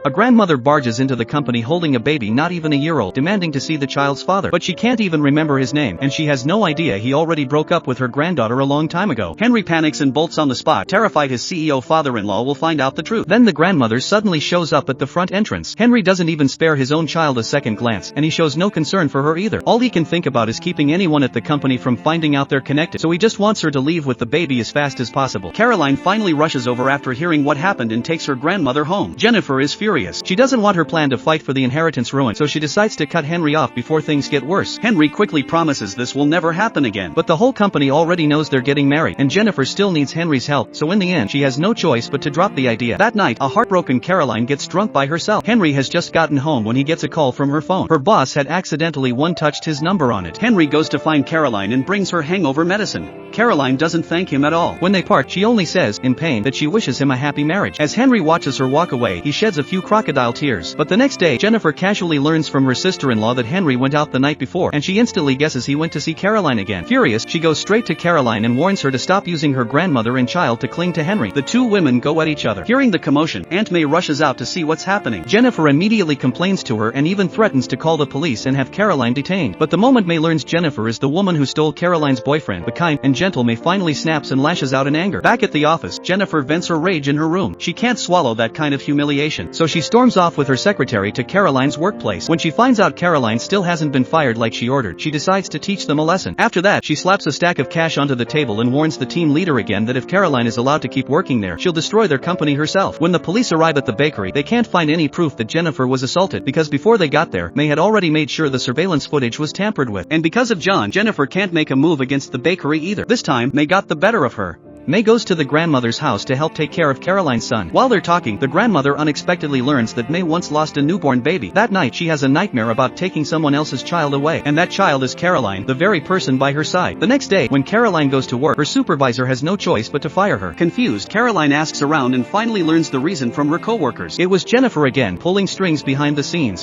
A grandmother barges into the company holding a baby not even a year old, demanding to see the child's father. But she can't even remember his name, and she has no idea he already broke up with her granddaughter a long time ago. Henry panics and bolts on the spot, terrified his CEO father-in-law will find out the truth. Then the grandmother suddenly shows up at the front entrance. Henry doesn't even spare his own child a second glance, and he shows no concern for her either. All he can think about is keeping anyone at the company from finding out they're connected, so he just wants her to leave with the baby as fast as possible. Caroline finally rushes over after hearing what happened and takes her grandmother home. Jennifer is furious. She doesn't want her plan to fight for the inheritance ruined, so she decides to cut Henry off before things get worse. Henry quickly promises this will never happen again, but the whole company already knows they're getting married, and Jennifer still needs Henry's help, so in the end she has no choice but to drop the idea. That night, a heartbroken Caroline gets drunk by herself. Henry has just gotten home when he gets a call from her phone. Her boss had accidentally one-touched his number on it. Henry goes to find Caroline and brings her hangover medicine. Caroline doesn't thank him at all. When they part, she only says, in pain, that she wishes him a happy marriage. As Henry watches her walk away, he sheds a few crocodile tears. But the next day, Jennifer casually learns from her sister-in-law that Henry went out the night before, and she instantly guesses he went to see Caroline again. Furious, she goes straight to Caroline and warns her to stop using her grandmother and child to cling to Henry. The two women go at each other. Hearing the commotion, Aunt May rushes out to see what's happening. Jennifer immediately complains to her and even threatens to call the police and have Caroline detained. But the moment May learns Jennifer is the woman who stole Caroline's boyfriend, the kind and gentle May finally snaps and lashes out in anger. Back at the office, Jennifer vents her rage in her room. She can't swallow that kind of humiliation, so she storms off with her secretary to Caroline's workplace. When she finds out Caroline still hasn't been fired like she ordered, she decides to teach them a lesson. After that, she slaps a stack of cash onto the table and warns the team leader again that if Caroline is allowed to keep working there, she'll destroy their company herself. When the police arrive at the bakery, they can't find any proof that Jennifer was assaulted, because before they got there, May had already made sure the surveillance footage was tampered with. And because of John, Jennifer can't make a move against the bakery either. This time, May got the better of her. May goes to the grandmother's house to help take care of Caroline's son. While they're talking, the grandmother unexpectedly learns that May once lost a newborn baby. That night she has a nightmare about taking someone else's child away, and that child is Caroline, the very person by her side. The next day, when Caroline goes to work, her supervisor has no choice but to fire her. Confused, Caroline asks around and finally learns the reason from her co-workers. It was Jennifer again, pulling strings behind the scenes.